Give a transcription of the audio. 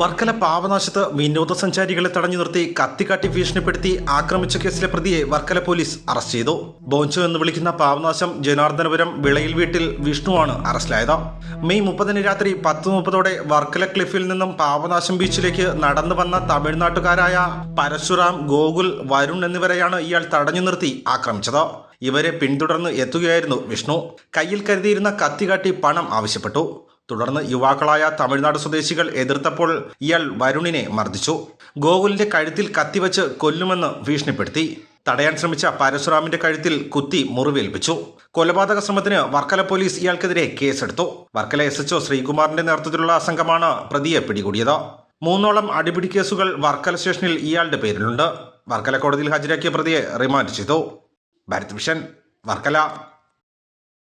വർക്കല പാവനാശത്ത് വിനോദസഞ്ചാരികളെ തടഞ്ഞു നിർത്തി കത്തിക്കാട്ടി ഭീഷണിപ്പെടുത്തി ആക്രമിച്ച കേസിലെ പ്രതിയെ വർക്കല പോലീസ് അറസ്റ്റ് ചെയ്തു. ബോഞ്ചോ എന്ന് വിളിക്കുന്ന പാവനാശം ജനാർദ്ദനപുരം വിളയിൽ വീട്ടിൽ വിഷ്ണുവാണ് അറസ്റ്റിലായത്. മെയ് 30 രാത്രി 10:30 വർക്കല ക്ലിഫിൽ നിന്നും പാവനാശം ബീച്ചിലേക്ക് നടന്നു വന്ന തമിഴ്നാട്ടുകാരായ പരശുറാം, ഗോകുൽ, വരുൺ എന്നിവരെയാണ് ഇയാൾ തടഞ്ഞു നിർത്തി ആക്രമിച്ചത്. ഇവരെ പിന്തുടർന്ന് എത്തുകയായിരുന്നു വിഷ്ണു. കയ്യിൽ കരുതിയിരുന്ന കത്തികാട്ടി പണം ആവശ്യപ്പെട്ടു. തുടർന്ന് യുവാക്കളായ തമിഴ്നാട് സ്വദേശികൾ എതിർത്തപ്പോൾ ഇയാൾ വരുണിനെ മർദ്ദിച്ചു. ഗോകുലിന്റെ കഴുത്തിൽ കത്തിവെച്ച് കൊല്ലുമെന്ന് ഭീഷണിപ്പെടുത്തി. തടയാൻ ശ്രമിച്ച പരശുറാമിന്റെ കഴുത്തിൽ കുത്തി മുറിവേൽപ്പിച്ചു. കൊലപാതക ശ്രമത്തിന് വർക്കല പോലീസ് ഇയാൾക്കെതിരെ കേസെടുത്തു. വർക്കല SHO ശ്രീകുമാറിന്റെ നേതൃത്വത്തിലുള്ള സംഘമാണ് പ്രതിയെ പിടികൂടിയത്. 3ഓളം അടിപിടി കേസുകൾ വർക്കല സ്റ്റേഷനിൽ ഇയാളുടെ പേരിലുണ്ട്. വർക്കല കോടതിയിൽ ഹാജരാക്കിയ പ്രതിയെ റിമാൻഡ് ചെയ്തു. ഭാരത് വിഷൻ, വർക്കല.